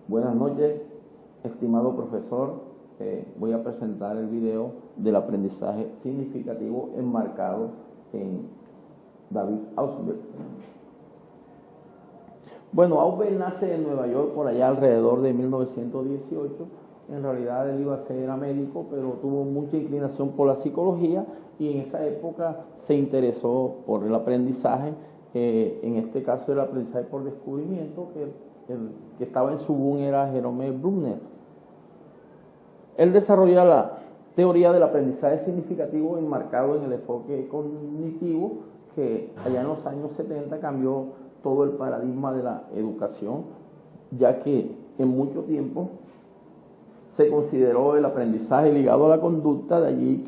Buenas noches, estimado profesor. Voy a presentar el video del aprendizaje significativo enmarcado en David Ausubel. Bueno, Ausubel nace en Nueva York por allá alrededor de 1918. En realidad él iba a ser médico, pero tuvo mucha inclinación por la psicología y en esa época se interesó por el aprendizaje. En este caso el aprendizaje por descubrimiento, que el que estaba en su boom era Jerome Bruckner. Él desarrolla la teoría del aprendizaje significativo enmarcado en el enfoque cognitivo, que allá en los años 70 cambió todo el paradigma de la educación, ya que en mucho tiempo se consideró el aprendizaje ligado a la conducta, de allí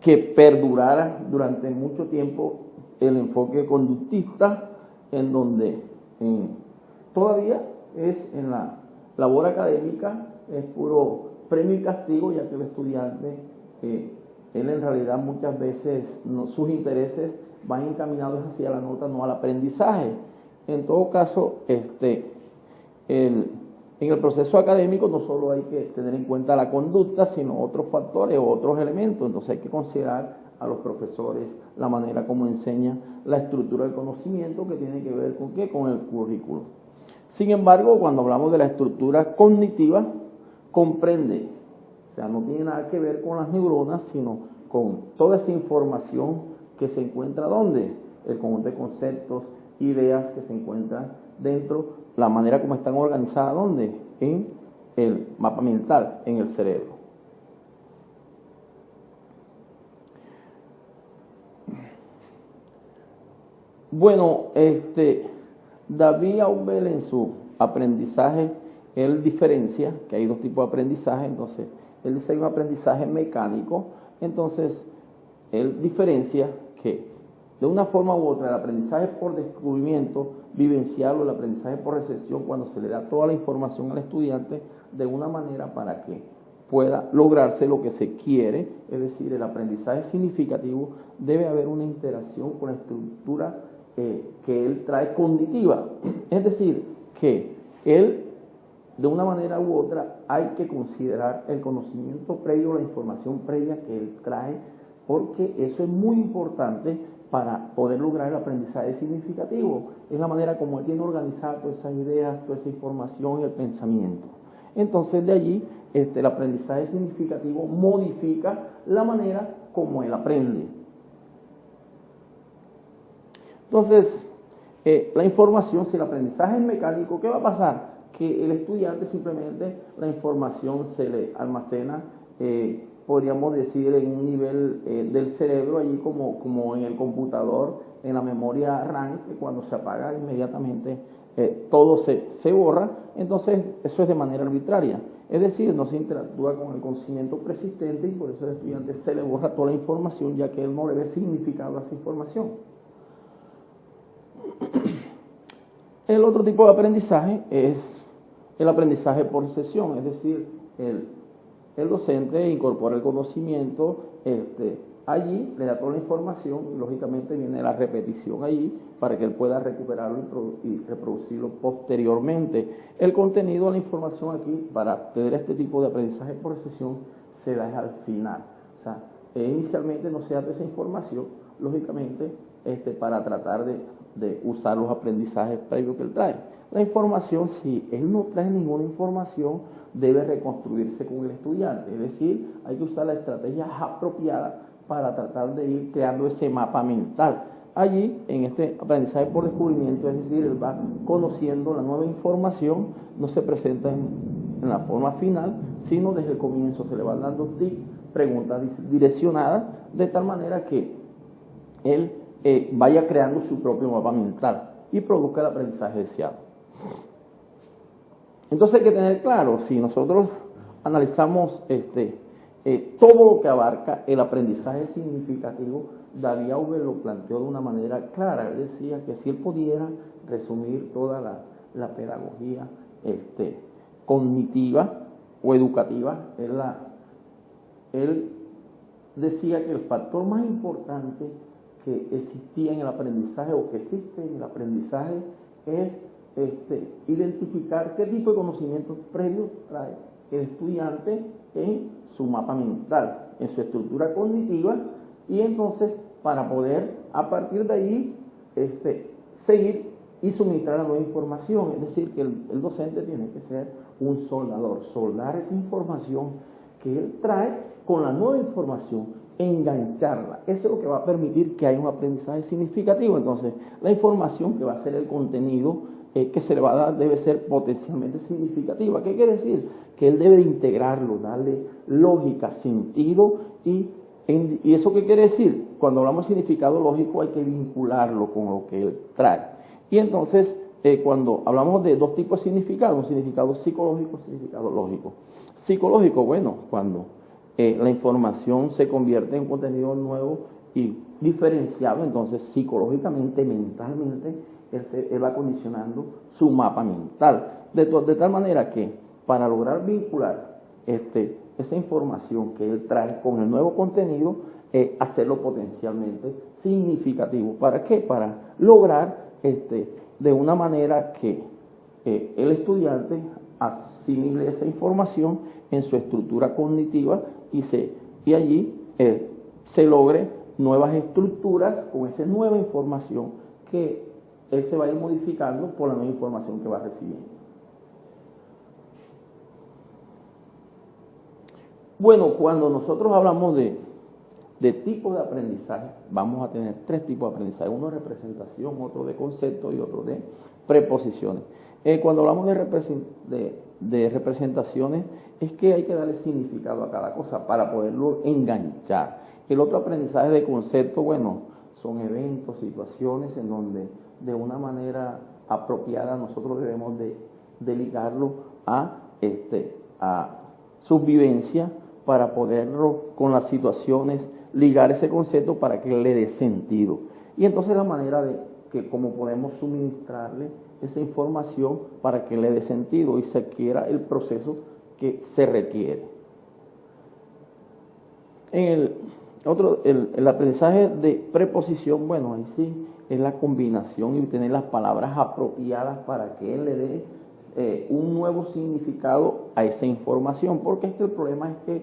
que perdurara durante mucho tiempo el enfoque conductista, en donde todavía es en la labor académica, es puro premio y castigo, ya que el estudiante, él en realidad muchas veces sus intereses van encaminados hacia la nota, no al aprendizaje. En todo caso, en el proceso académico no solo hay que tener en cuenta la conducta, sino otros factores o otros elementos. Entonces hay que considerar a los profesores, la manera como enseña, la estructura del conocimiento, que tiene que ver con ¿qué? Con el currículo. Sin embargo, cuando hablamos de la estructura cognitiva, comprende, o sea, no tiene nada que ver con las neuronas, sino con toda esa información que se encuentra ¿dónde? El conjunto de conceptos, ideas que se encuentran dentro, la manera como están organizadas, ¿dónde? En el mapa mental, en el cerebro. Bueno, David Ausubel en su aprendizaje, él diferencia que hay dos tipos de aprendizaje. Entonces él dice que hay un aprendizaje mecánico. Entonces él diferencia que de una forma u otra el aprendizaje por descubrimiento vivencial o el aprendizaje por recepción, cuando se le da toda la información al estudiante de una manera para que pueda lograrse lo que se quiere, es decir, el aprendizaje significativo, debe haber una interacción con la estructura que él trae cognitiva. Es decir, que él, de una manera u otra, hay que considerar el conocimiento previo, la información previa que él trae, porque eso es muy importante para poder lograr el aprendizaje significativo. Es la manera como él tiene organizado todas esas ideas, toda esa información y el pensamiento. Entonces, de allí, el aprendizaje significativo modifica la manera como él aprende. Entonces, la información, si el aprendizaje es mecánico, ¿qué va a pasar? Que el estudiante simplemente la información se le almacena, podríamos decir, en un nivel del cerebro, allí como en el computador, en la memoria RAM, que cuando se apaga inmediatamente todo se borra. Entonces eso es de manera arbitraria, es decir, no se interactúa con el conocimiento persistente, y por eso al estudiante se le borra toda la información, ya que él no le ve significado a esa información. El otro tipo de aprendizaje es el aprendizaje por sesión, es decir, el docente incorpora el conocimiento, allí le da toda la información y lógicamente viene la repetición allí para que él pueda recuperarlo y reproducirlo posteriormente. El contenido de la información aquí, para tener este tipo de aprendizaje por sesión, se da al final. O sea, inicialmente no se da esa información, lógicamente, para tratar de usar los aprendizajes previos que él trae. La información, si él no trae ninguna información, debe reconstruirse con el estudiante, es decir, hay que usar la estrategia apropiada para tratar de ir creando ese mapa mental. Allí, en este aprendizaje por descubrimiento, es decir, él va conociendo la nueva información, no se presenta en la forma final, sino desde el comienzo se le van dando tips, preguntas direccionadas, de tal manera que él vaya creando su propio mapa mental y produzca el aprendizaje deseado. Entonces hay que tener claro, si nosotros analizamos todo lo que abarca el aprendizaje significativo, David Ausubel lo planteó de una manera clara. Él decía que si él pudiera resumir toda la pedagogía cognitiva o educativa, él decía que el factor más importante que existía en el aprendizaje o que existe en el aprendizaje es identificar qué tipo de conocimientos previos trae el estudiante en su mapa mental, en su estructura cognitiva, y entonces para poder a partir de ahí seguir y suministrar la nueva información. Es decir, que el docente tiene que ser un soldador, soldar esa información que él trae con la nueva información, engancharla. Eso es lo que va a permitir que haya un aprendizaje significativo. Entonces, la información que va a ser el contenido que se le va a dar debe ser potencialmente significativa. ¿Qué quiere decir? Que él debe de integrarlo, darle lógica, sentido ¿y eso qué quiere decir? Cuando hablamos de significado lógico hay que vincularlo con lo que él trae. Y entonces, cuando hablamos de dos tipos de significado, un significado psicológico, un significado lógico. Psicológico, bueno, cuando la información se convierte en contenido nuevo y diferenciado, entonces psicológicamente, mentalmente, él va condicionando su mapa mental. De tal manera que para lograr vincular esa información que él trae con el nuevo contenido, hacerlo potencialmente significativo. ¿Para qué? Para lograr de una manera que el estudiante asimile esa información en su estructura cognitiva y allí se logre nuevas estructuras con esa nueva información que él se va a ir modificando por la nueva información que va recibiendo. Bueno, cuando nosotros hablamos de tipos de aprendizaje, vamos a tener tres tipos de aprendizaje: uno de representación, otro de concepto y otro de preposiciones. Cuando hablamos de representaciones, es que hay que darle significado a cada cosa para poderlo enganchar. El otro aprendizaje de concepto, bueno, son eventos, situaciones en donde de una manera apropiada nosotros debemos de ligarlo a sus vivencias para poderlo con las situaciones ligar ese concepto para que le dé sentido. Y entonces la manera de que cómo podemos suministrarle esa información para que le dé sentido y se adquiera el proceso que se requiere. El aprendizaje de preposición, bueno, ahí sí es la combinación y tener las palabras apropiadas para que él le dé un nuevo significado a esa información, porque es que el problema es que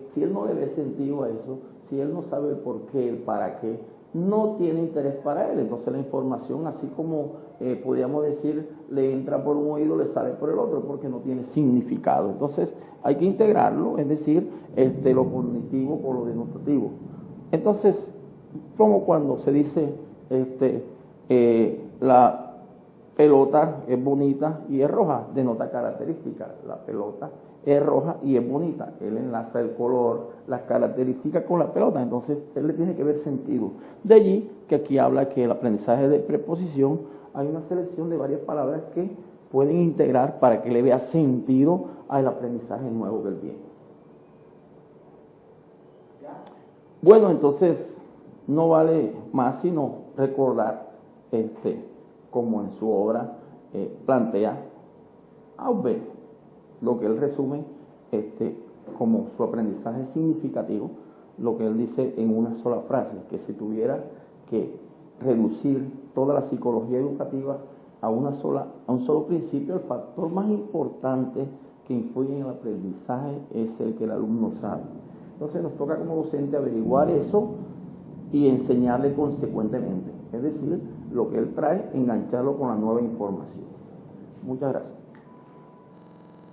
si él no le ve sentido a eso, si él no sabe el por qué, el para qué, no tiene interés para él. Entonces la información, así como podríamos decir, le entra por un oído, le sale por el otro, porque no tiene significado. Entonces hay que integrarlo, es decir, lo cognitivo con lo denotativo. Entonces, como cuando se dice la pelota es bonita y es roja, denota características. La pelota es roja y es bonita. Él enlaza el color, las características con la pelota, entonces él le tiene que ver sentido. De allí que aquí habla que el aprendizaje de preposición hay una selección de varias palabras que pueden integrar para que le vea sentido al aprendizaje nuevo que él tiene. Bueno, entonces no vale más sino recordar como en su obra plantea Auber, lo que él resume como su aprendizaje significativo, lo que él dice en una sola frase, que si tuviera que reducir toda la psicología educativa a un solo principio, el factor más importante que influye en el aprendizaje es el que el alumno sabe. Entonces nos toca como docente averiguar eso y enseñarle consecuentemente, es decir, lo que él trae, engancharlo con la nueva información. Muchas gracias.